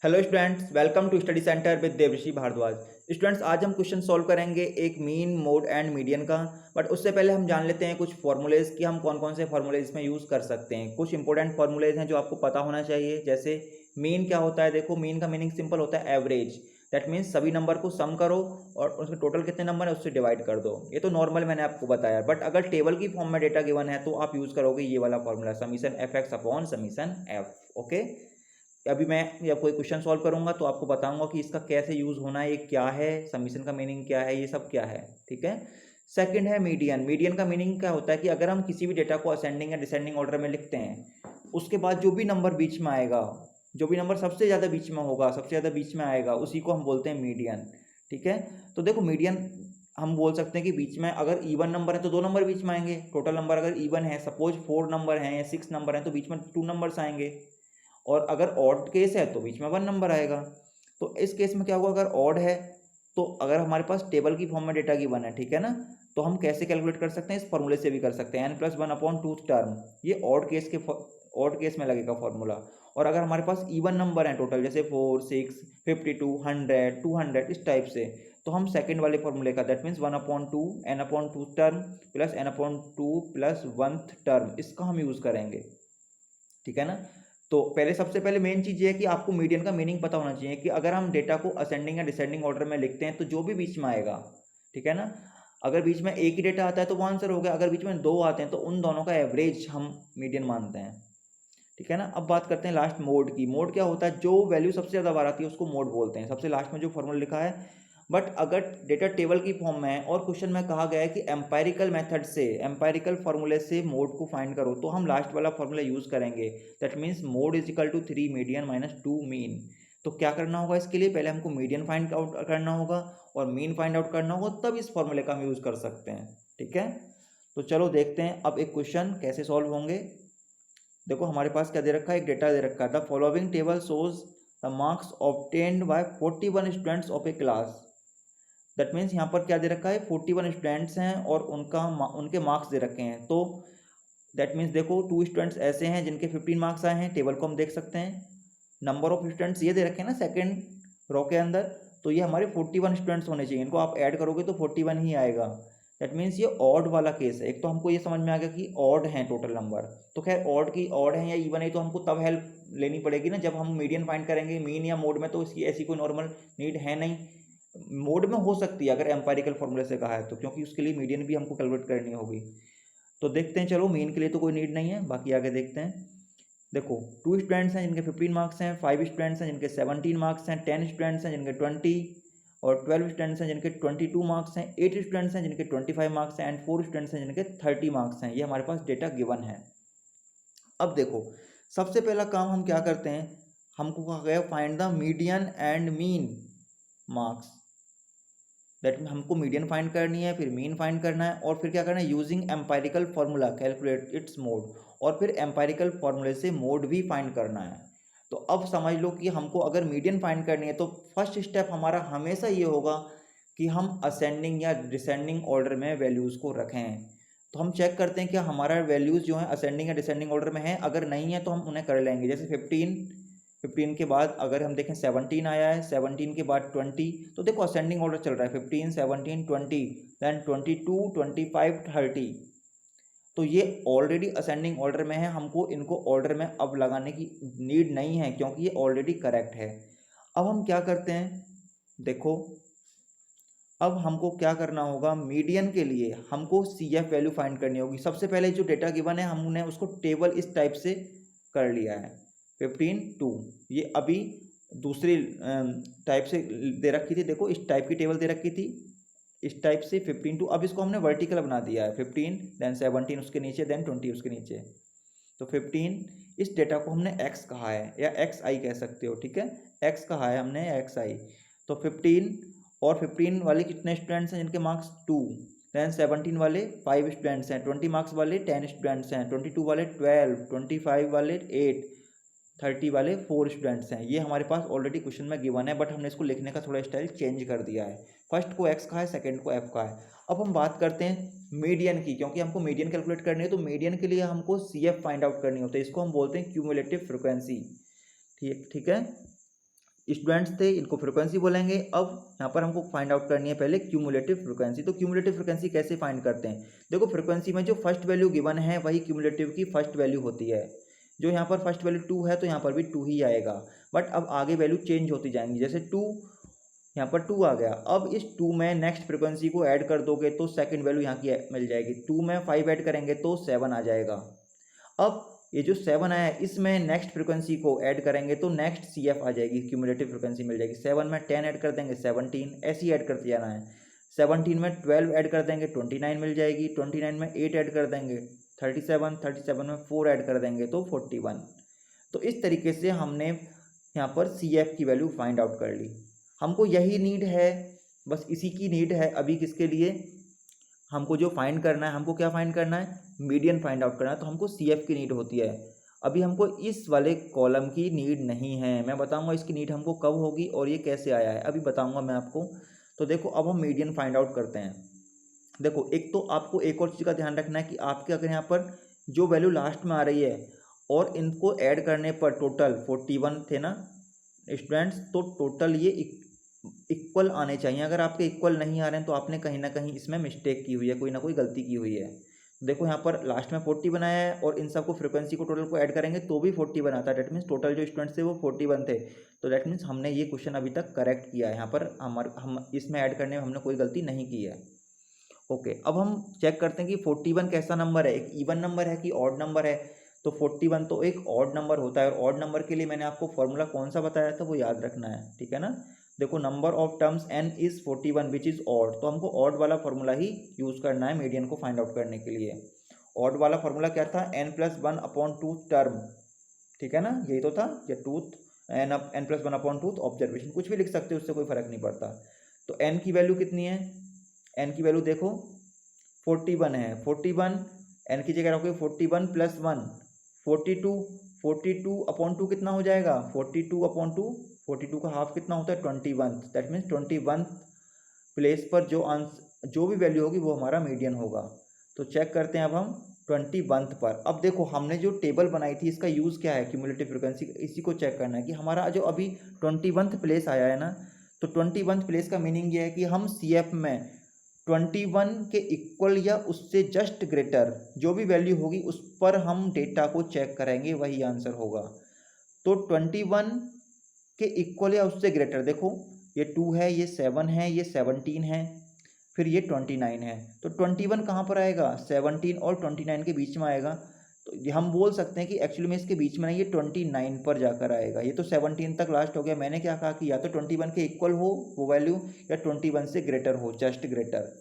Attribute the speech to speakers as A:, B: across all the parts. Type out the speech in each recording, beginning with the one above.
A: Hello students, welcome to study centre with Devrishi Bhardwaj. Students, आज हम question solve करेंगे एक मीन, मोड एंड मीडियन का। बट उससे पहले हम जान लेते हैं कुछ फॉर्मूलेज कि हम कौन कौन से फॉर्मूलेज इसमें यूज़ कर सकते हैं। कुछ इंपॉर्टेंट फॉर्मूलेज हैं जो आपको पता होना चाहिए। जैसे मीन क्या होता है, देखो मीन का मीनिंग सिंपल होता है एवरेज। दैट मीन्स सभी नंबर को सम करो और उसमें टोटल कितने नंबर है उससे डिवाइड कर दो। ये तो नॉर्मल मैंने आपको बताया, बट अगर टेबल की फॉर्म में डेटा गिवन है तो आप यूज़ करोगे ये वाला formula, summation F x upon summation F. Okay, अभी मैं जब कोई क्वेश्चन सॉल्व करूंगा तो आपको बताऊंगा कि इसका कैसे यूज़ होना है, ये क्या है, समीशन का मीनिंग क्या है, ये सब क्या है। ठीक है। सेकंड है मीडियन। मीडियन का मीनिंग क्या होता है कि अगर हम किसी भी डेटा को असेंडिंग या डिसेंडिंग ऑर्डर में लिखते हैं, उसके बाद जो भी नंबर बीच में आएगा, जो भी नंबर सबसे ज़्यादा बीच में होगा, सबसे ज़्यादा बीच में आएगा, उसी को हम बोलते हैं मीडियन। ठीक है। तो देखो मीडियन हम बोल सकते हैं कि बीच में अगर इवन नंबर है तो दो नंबर बीच में आएंगे। टोटल नंबर अगर इवन है, सपोज 4 नंबर हैं या 6 नंबर हैं, तो बीच में 2 नंबर्स आएंगे। और अगर ऑड केस है तो बीच में 1 नंबर आएगा। तो इस केस में क्या होगा, अगर ऑड है तो अगर हमारे पास टेबल की फॉर्म में डेटा गिवन है, ठीक है ना, तो हम कैसे कैलकुलेट कर सकते हैं, इस फॉर्मूले से भी कर सकते हैं, n+1/2 टर्म। ये ऑड केस में लगेगा फॉर्मूला। और अगर हमारे पास इवन नंबर है टोटल, जैसे 4, 6, 52, 100, 200, इस टाइप से, तो हम सेकंड वाले फॉर्मूले का, that means 1/2 n/2 term plus n/2 plus 1th term, इसका हम यूज करेंगे। ठीक है ना। तो पहले, सबसे पहले मेन चीज ये है कि आपको मीडियन का मीनिंग पता होना चाहिए कि अगर हम डेटा को असेंडिंग या डिसेंडिंग ऑर्डर में लिखते हैं तो जो भी बीच में आएगा, ठीक है ना, अगर बीच में एक ही डेटा आता है तो वो आंसर हो गया, अगर बीच में दो आते हैं तो उन दोनों का एवरेज हम मीडियन मानते हैं। ठीक है ना। अब बात करते हैं लास्ट मोड की। मोड क्या होता है, जो वैल्यू सबसे ज़्यादा बार आती है उसको मोड बोलते हैं, सबसे लास्ट में जो फॉर्मूला लिखा है। बट अगर डेटा टेबल की फॉर्म में है और क्वेश्चन में कहा गया है कि एम्पायरिकल मेथड से, एम्पायरिकल फॉर्मूले से मोड को फाइंड करो, तो हम लास्ट वाला फॉर्मूला यूज करेंगे। That means mode is equal to 3 median minus 2 mean. तो क्या करना होगा, इसके लिए पहले हमको मीडियन फाइंड आउट करना होगा और मीन फाइंड आउट करना होगा, तब इस फॉर्मूले का हम यूज कर सकते हैं। ठीक है। तो चलो देखते हैं अब एक क्वेश्चन कैसे सॉल्व होंगे। देखो हमारे पास क्या दे रखा है, एक डेटा दे रखा है, the following table shows the marks obtained by 41 students of A class. That means यहाँ पर क्या दे रखा है, 41 स्टूडेंट्स हैं और उनके मार्क्स दे रखे हैं। तो दैट मीन्स देखो, 2 स्टूडेंट्स ऐसे हैं जिनके 15 मार्क्स आए हैं, टेबल को हम देख सकते हैं। नंबर ऑफ स्टूडेंट्स ये दे रखे हैं ना सेकंड रो के अंदर, तो ये हमारे 41 स्टूडेंट्स होने चाहिए, इनको आप ऐड करोगे तो 41 ही आएगा। दैट मीन्स ये ऑड वाला केस है। एक तो हमको ये समझ में आ गया कि ऑड है टोटल नंबर, तो खैर ऑड है या इवन है तो हमको तब हेल्प लेनी पड़ेगी ना जब हम मीडियन फाइंड करेंगे। मीन या मोड में तो इसकी ऐसी कोई नॉर्मल नीड है नहीं। मोड में हो सकती है अगर एम्पायरिकल फॉर्मूले से कहा है तो, क्योंकि उसके लिए मीडियन भी हमको कैलकुलेट करनी होगी। तो देखते हैं, चलो मीन के लिए तो कोई नीड नहीं है, बाकी आगे देखते हैं। देखो 2 स्टूडेंट्स हैं जिनके 15 मार्क्स हैं, 5 स्टूडेंट्स हैं जिनके 17 मार्क्स हैं, 10 स्टूडेंट्स हैं जिनके 20 और 12 स्टूडेंट्स हैं जिनके 22 मार्क्स हैं, 8 स्टूडेंट्स हैं जिनके 25 मार्क्स हैं एंड 4 स्टूडेंट्स हैं जिनके 30 मार्क्स हैं। ये हमारे पास डेटा गिवन है। अब देखो, सबसे पहला काम हम क्या करते हैं, हमको कहा गया find the median and mean marks. That mean हमको मीडियन फाइंड करनी है, फिर मीन फाइंड करना है और फिर क्या करना है, using empirical formula calculate its mode, और फिर एम्पायरिकल फॉर्मूले से मोड भी फाइंड करना है। तो अब समझ लो कि हमको अगर मीडियन फाइंड करनी है तो फर्स्ट स्टेप हमारा हमेशा ये होगा कि हम असेंडिंग या डिसेंडिंग ऑर्डर में वैल्यूज़ को रखें। तो हम चेक करते हैं कि हमारा वैल्यूज़ जो है असेंडिंग या डिसेंडिंग ऑर्डर में है, अगर नहीं है तो हम उन्हें कर लेंगे। जैसे 15 के बाद अगर हम देखें 17 आया है, 17 के बाद 20, तो देखो असेंडिंग ऑर्डर चल रहा है, 15, 17, 20, देन 22, 25, 30। तो ये ऑलरेडी असेंडिंग ऑर्डर में है, हमको इनको ऑर्डर में अब लगाने की नीड नहीं है क्योंकि ये ऑलरेडी करेक्ट है। अब हम क्या करते हैं, देखो अब हमको क्या करना होगा, मीडियन के लिए हमको सी एफ वैल्यू फाइंड करनी होगी। सबसे पहले जो डेटा गिवन है हमने उसको टेबल इस टाइप से कर लिया है, 15 2, ये अभी दूसरी टाइप से दे रखी थी, देखो इस टाइप की टेबल दे रखी थी, इस टाइप से 15 2, अब इसको हमने वर्टिकल बना दिया है, 15 देन 17 उसके नीचे देन 20 उसके नीचे। तो 15, इस डेटा को हमने x कहा है या एक्स आई कह सकते हो, ठीक है, x कहा है हमने एक्स आई। तो 15 और 15 वाले कितने स्टूडेंट्स हैं जिनके मार्क्स 2, देन 17 वाले 5 स्टूडेंट्स हैं, 20 मार्क्स वाले 10 स्टूडेंट्स हैं, 22 वाले 12, 25 वाले 8, 30 वाले 4 स्टूडेंट्स हैं। ये हमारे पास ऑलरेडी क्वेश्चन में गिवन है, बट हमने इसको लिखने का थोड़ा स्टाइल चेंज कर दिया है। फर्स्ट को x का है, सेकंड को f का है। अब हम बात करते हैं मीडियन की, क्योंकि हमको मीडियन कैलकुलेट करनी है तो मीडियन के लिए हमको सी एफ फाइंड आउट करनी होती है, इसको हम बोलते हैं क्यूमुलेटिव फ्रिक्वेंसी। ठीक ठीक है। स्टूडेंट्स थे, इनको फ्रिक्वेंसी बोलेंगे। अब यहाँ पर हमको फाइंड आउट करनी है पहले क्यूमुलेटिव फ्रिक्वेंसी। तो क्यूमुलेटिव फ्रिक्वेंसी कैसे फाइंड करते हैं? देखो फ्रिक्वेंसी में जो फर्स्ट वैल्यू गिवन है वही क्यूमुलेटिव की फर्स्ट वैल्यू होती है। जो यहाँ पर फर्स्ट वैल्यू 2 है तो यहाँ पर भी 2 ही आएगा, बट अब आगे वैल्यू चेंज होती जाएंगी। जैसे 2, यहाँ पर 2 आ गया, अब इस 2 में नेक्स्ट फ्रिक्वेंसी को ऐड कर दोगे तो सेकंड वैल्यू यहाँ की मिल जाएगी। 2 में 5 ऐड करेंगे तो 7 आ जाएगा। अब ये जो 7 आया है इसमें नेक्स्ट फ्रिक्वेंसी को ऐड करेंगे तो नेक्स्ट CF आ जाएगी, क्यूमुलेटिव फ्रिक्वेंसी मिल जाएगी। 7 में 10 ऐड कर देंगे 17, ऐसे ही ऐड करते जाना है। 17 में 12 ऐड कर देंगे 29 मिल जाएगी। 29 में 8 ऐड कर देंगे 37, 37 में 4 ऐड कर देंगे तो 41। तो इस तरीके से हमने यहाँ पर CF की वैल्यू फाइंड आउट कर ली। हमको यही नीड है, बस इसी की नीड है अभी। किसके लिए? हमको जो फाइंड करना है, हमको क्या फाइंड करना है? मीडियन फाइंड आउट करना है। तो हमको CF की नीड होती है। अभी हमको इस वाले कॉलम की नीड नहीं है। मैं बताऊंगा इसकी नीड हमको कब होगी और ये कैसे आया है, अभी बताऊंगा मैं आपको। तो देखो अब हम मीडियन फाइंड आउट करते हैं। देखो एक तो आपको एक और चीज़ का ध्यान रखना है कि आपके अगर यहाँ पर जो वैल्यू लास्ट में आ रही है और इनको ऐड करने पर टोटल 41 थे ना स्टूडेंट्स, तो टोटल ये इक्वल आने चाहिए। अगर आपके इक्वल नहीं आ रहे हैं तो आपने कहीं ना कहीं इसमें मिस्टेक की हुई है, कोई ना कोई गलती की हुई है। देखो यहाँ पर लास्ट में 40 बनाया है और इन सबको फ्रिक्वेंसी को टोटल को ऐड करेंगे तो भी 40 बनाता है। डेट मीन्स टोटल जो स्टूडेंट्स थे वो 41 थे। तो डेट मीन्स हमने ये क्वेश्चन अभी तक करेक्ट किया है। यहाँ पर हम इसमें ऐड करने में हमने कोई गलती नहीं की है। ओके, अब हम चेक करते हैं कि 41 कैसा नंबर है, एक इवन नंबर है कि ऑड नंबर है। तो 41 तो एक ऑड नंबर होता है और ऑड नंबर के लिए मैंने आपको फॉर्मूला कौन सा बताया था वो याद रखना है, ठीक है ना। देखो number of terms n is 41 which is odd, तो हमको ऑड वाला फॉर्मूला ही यूज़ करना है मीडियन को फाइंड आउट करने के लिए। ऑड वाला फॉर्मूला क्या था? n+1/2 टर्म, ठीक है ना, यही तो था। ये टूथ n+1/2 ऑब्जर्वेशन, कुछ भी लिख सकते हो, उससे कोई फर्क नहीं पड़ता। तो n की वैल्यू कितनी है? n की वैल्यू देखो 41 है। 41 n की जगह रखोगे 41 + 1 42, 42/2 कितना हो जाएगा? 42/2, 42 का हाफ कितना होता है? 21। दैट मीन्स 21 प्लेस पर जो भी वैल्यू होगी वो हमारा मीडियन होगा। तो चेक करते हैं अब हम 21 पर। अब देखो हमने जो टेबल बनाई थी इसका यूज़ क्या है? क्यूमुलेटिव फ्रिक्वेंसी, इसी को चेक करना है कि हमारा जो अभी 21 प्लेस आया है ना, तो 21 प्लेस का मीनिंग ये है कि हम CF में 21 के इक्वल या उससे जस्ट ग्रेटर जो भी वैल्यू होगी उस पर हम डेटा को चेक करेंगे, वही आंसर होगा। तो 21 के इक्वल या उससे ग्रेटर, देखो ये 2 है, ये 7 है, ये 17 है, फिर ये 29 है। तो 21 कहाँ पर आएगा? 17 और 29 के बीच में आएगा। तो ये हम बोल सकते हैं कि एक्चुअली में इसके बीच में नहीं, ये 29 पर जाकर आएगा। ये तो 17 तक लास्ट हो गया। मैंने क्या कहा कि या तो 21 के इक्वल हो वो वैल्यू या 21 से ग्रेटर हो, जस्ट ग्रेटर।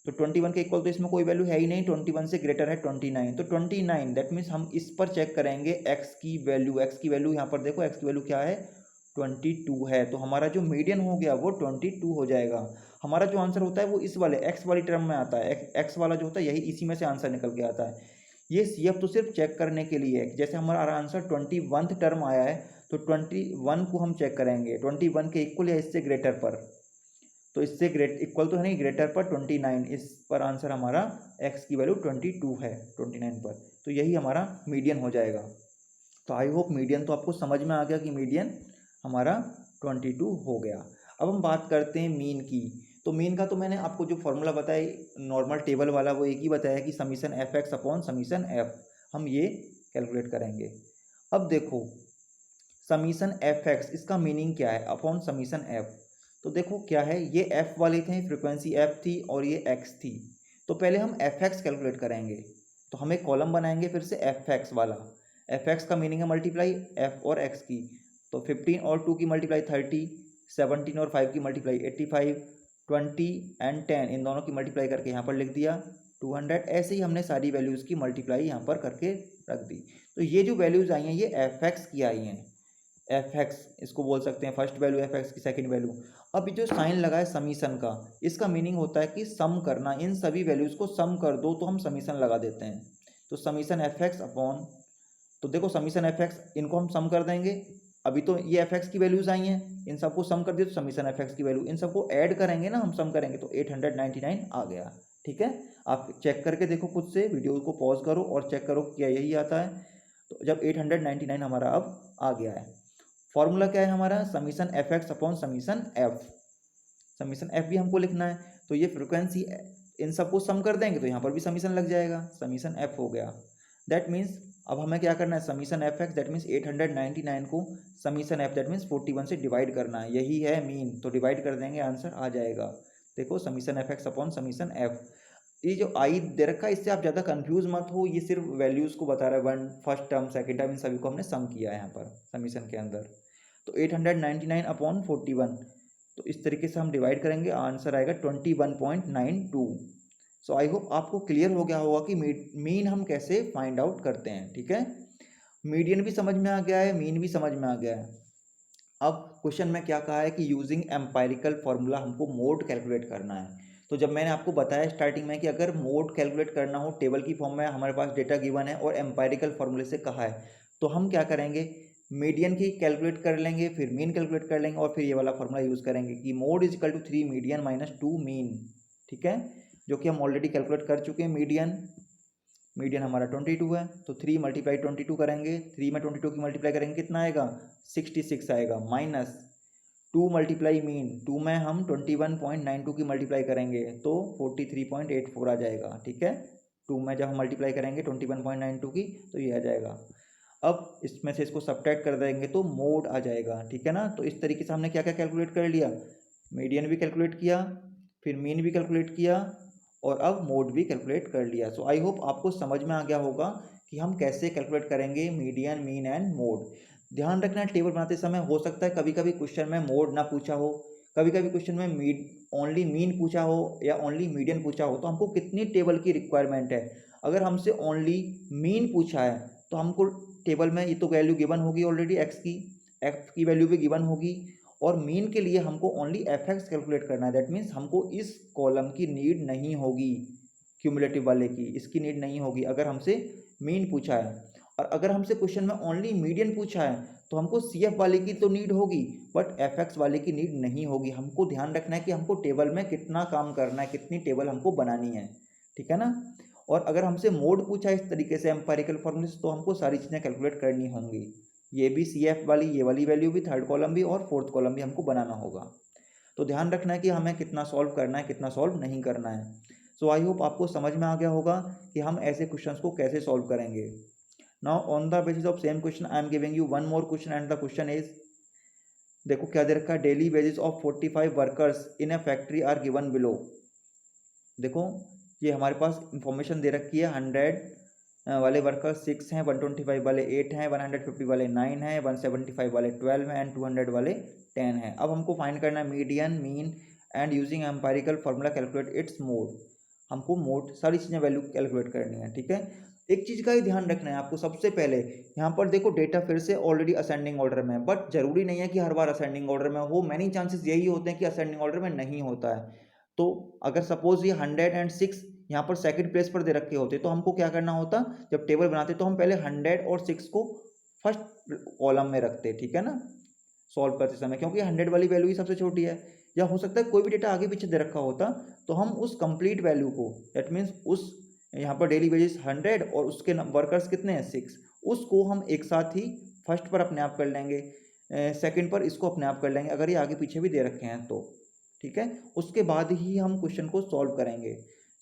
A: तो 21 के इक्वल तो इसमें कोई वैल्यू है ही नहीं, 21 से ग्रेटर है 29। तो 29 दैट मीन्स हम इस पर चेक करेंगे एक्स की वैल्यू। एक्स की वैल्यू यहाँ पर देखो, एक्स की वैल्यू क्या है? 22 है। तो हमारा जो मीडियन हो गया वो 22 हो जाएगा। हमारा जो आंसर होता है वो इस वाले एक्स वाली टर्म में आता है। एक्स वाला जो होता है यही इसी में से आंसर निकल के आता है। ये CF तो सिर्फ चेक करने के लिए है। जैसे हमारा आंसर 21 टर्म आया है तो 21 को हम चेक करेंगे 21 के इक्वल या इससे ग्रेटर पर। तो इससे इक्वल तो है नहीं, ग्रेटर पर 29, इस पर आंसर हमारा एक्स की वैल्यू 22 है 29 पर। तो यही हमारा मीडियन हो जाएगा। तो आई होप मीडियन तो आपको समझ में आ गया कि मीडियन हमारा 22 हो गया। अब हम बात करते हैं मीन की। तो मीन का तो मैंने आपको जो फॉर्मूला बताया नॉर्मल टेबल वाला वो एक ही बताया कि summation fx upon summation f, हम ये कैलकुलेट करेंगे। अब देखो समीशन fx, इसका मीनिंग क्या है? Upon summation f। तो देखो क्या है, ये f वाले थे, फ्रिक्वेंसी f थी और ये x थी। तो पहले हम fx कैलकुलेट करेंगे। तो हम एक कॉलम बनाएंगे फिर से fx वाला। fx का मीनिंग है मल्टीप्लाई f और x की। तो 15 और 2 की मल्टीप्लाई 30, 17 और 5 की मल्टीप्लाई 85, 20 एंड 10 इन दोनों की मल्टीप्लाई करके यहाँ पर लिख दिया 200। ऐसे ही हमने सारी वैल्यूज़ की मल्टीप्लाई यहाँ पर करके रख दी। तो ये जो वैल्यूज़ आई हैं ये fx की आई हैं। fx इसको बोल सकते हैं फर्स्ट वैल्यू, fx की सेकंड वैल्यू। अब जो साइन लगा है समीशन का, इसका मीनिंग होता है कि सम करना। इन सभी वैल्यूज़ को सम कर दो तो हम समीशन लगा देते हैं। तो समीशन fx अपॉन, तो देखो समीशन fx, इनको हम सम कर देंगे। अभी तो ये fx की वैल्यूज़ आई हैं, इन सबको सम कर दिए तो समीशन fx की वैल्यू, इन सबको ऐड करेंगे ना, हम सम करेंगे तो 899 आ गया। ठीक है, आप चेक करके देखो खुद से, वीडियो को पॉज करो और चेक करो क्या यही आता है। तो जब 899 हमारा अब आ गया है। फॉर्मूला क्या है हमारा, summation F x upon summation F. Summation F भी हमको लिखना है, तो ये फ्रिक्वेंसी इन सबको सम कर देंगे तो यहाँ पर भी समीशन लग जाएगा, समीशन एफ हो गया। दैट मीन्स अब हमें क्या करना है, summation F x that means 899 को समीशन एफ दैट मीन्स 41 से डिवाइड करना है, यही है मीन, तो डिवाइड कर देंगे आंसर आ जाएगा। देखो summation F x upon summation F, ये जो आई दे रखा है इससे आप ज़्यादा कंफ्यूज मत हो, ये सिर्फ वैल्यूज़ को बता रहा है, one first term second term in सभी को हमने सम किया है यहाँ पर समीशन के अंदर। तो 899 अपॉन 41, तो इस तरीके से हम डिवाइड करेंगे, आंसर आएगा 21.92। सो आई होप आपको क्लियर हो गया होगा कि मीन हम कैसे फाइंड आउट करते हैं, ठीक है। मीडियन भी समझ में आ गया है, मीन भी समझ में आ गया है। अब क्वेश्चन में क्या कहा है कि यूजिंग एम्पायरिकल फॉर्मूला हमको मोड कैलकुलेट करना है। तो जब मैंने आपको बताया स्टार्टिंग में कि अगर मोड कैलकुलेट करना हो, टेबल की फॉर्म में हमारे पास डेटा गिवन है और एम्पायरिकल फॉर्मूले से कहा है, तो हम क्या करेंगे, मीडियन की कैलकुलेट कर लेंगे, फिर मीन कैलकुलेट कर लेंगे और फिर ये वाला फॉर्मूला यूज़ करेंगे कि mode is equal to 3 median minus 2 mean, ठीक है, जो कि हम ऑलरेडी कैलकुलेट कर चुके हैं। मीडियन हमारा 22 है, तो 3 मल्टीप्लाई 22 करेंगे, 3 में 22 की मल्टीप्लाई करेंगे कितना आएगा, 66 आएगा, माइनस 2 मल्टीप्लाई मीन, 2 में हम 21.92 की मल्टीप्लाई करेंगे तो 43.84 आ जाएगा, ठीक है। 2 में जब हम मल्टीप्लाई करेंगे 21.92 की तो ये आ जाएगा। अब इसमें से इसको सब्ट्रैक्ट कर देंगे तो मोड आ जाएगा, ठीक है ना। तो इस तरीके से हमने क्या क्या कैलकुलेट कर लिया, मीडियन भी कैलकुलेट किया, फिर मीन भी कैलकुलेट किया और अब मोड भी कैलकुलेट कर लिया। सो आई होप आपको समझ में आ गया होगा कि हम कैसे कैलकुलेट करेंगे मीडियन, मीन एंड मोड। ध्यान रखना टेबल बनाते समय हो सकता है कभी कभी क्वेश्चन में मोड ना पूछा हो, कभी कभी क्वेश्चन में ओनली मीन पूछा हो या ओनली मीडियन पूछा हो, तो हमको कितनी टेबल की रिक्वायरमेंट है। अगर हमसे ओनली मीन पूछा है तो हमको टेबल में ये तो वैल्यू गिवन होगी ऑलरेडी, एक्स की वैल्यू भी गिवन होगी, और मीन के लिए हमको ओनली एफ एक्स कैलकुलेट करना है। दैट मीन्स हमको इस कॉलम की नीड नहीं होगी, क्यूमुलेटिव वाले की इसकी नीड नहीं होगी अगर हमसे मीन पूछा है। और अगर हमसे क्वेश्चन में ओनली मीडियन पूछा है तो हमको सी एफ वाले की तो नीड होगी बट एफ एक्स वाले की नीड नहीं होगी। हमको ध्यान रखना है कि हमको टेबल में कितना काम करना है, कितनी टेबल हमको बनानी है, ठीक है ना। और अगर हमसे मोड पूछा है इस तरीके से एम्पेरिकल फॉर्मूले से, तो हमको सारी चीज़ें कैलकुलेट करनी होंगी, ये भी सी एफ वाली, ये वाली वैल्यू भी, थर्ड कॉलम भी और फोर्थ कॉलम भी हमको बनाना होगा। तो ध्यान रखना है कि हमें कितना सॉल्व करना है, कितना सॉल्व नहीं करना है। सो आई होप आपको समझ में आ गया होगा कि हम ऐसे क्वेश्चंस को कैसे सॉल्व करेंगे। Now on the basis of same question I am giving you one more question and the question is, देखो क्या दे रखा है, daily wages of 45 workers in a factory are given below. देखो ये हमारे पास इंफॉर्मेशन दे रखी है, 100 वाले वर्कर्स 6 हैं, 125 वाले 8 हैं, 150 वाले 9 हैं, 175 वाले 12 हैं एंड 200 वाले 10 हैं। अब हमको फाइंड करना है median, mean and using empirical formula calculate its mode. हमको मोड सारी चीज़ें वैल्यू कैलकुलेट करनी है, ठीक है। एक चीज़ का ही ध्यान रखना है आपको, सबसे पहले यहाँ पर देखो डेटा फिर से ऑलरेडी असेंडिंग ऑर्डर में है, बट जरूरी नहीं है कि हर बार असेंडिंग ऑर्डर में हो, मैनी चांसेस यही होते हैं कि असेंडिंग ऑर्डर में नहीं होता है। तो अगर सपोज ये 106 यहाँ पर सेकंड प्लेस पर दे रखे होते तो हमको क्या करना होता, जब टेबल बनाते तो हम पहले 100 और 6 को फर्स्ट कॉलम में रखते, ठीक है ना, सॉल्व करते समय, क्योंकि 100 वाली वैल्यू ही सबसे छोटी है। या हो सकता है कोई भी डेटा आगे पीछे दे रखा होता तो हम उस कंप्लीट वैल्यू को, दैट मीन्स उस यहाँ पर डेली वेजेस 100 और उसके वर्कर्स कितने हैं 6, उसको हम एक साथ ही फर्स्ट पर अपने आप कर लेंगे, सेकंड पर इसको अपने आप कर लेंगे अगर ये आगे पीछे भी दे रखे हैं तो, ठीक है। उसके बाद ही हम क्वेश्चन को सॉल्व करेंगे।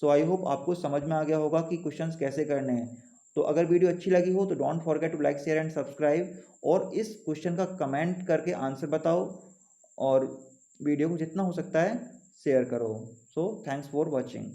A: सो आई होप आपको समझ में आ गया होगा कि क्वेश्चंस कैसे करने हैं। तो अगर वीडियो अच्छी लगी हो तो don't forget to like, share and subscribe, और इस क्वेश्चन का कमेंट करके आंसर बताओ और वीडियो को जितना हो सकता है शेयर करो। So thanks for watching.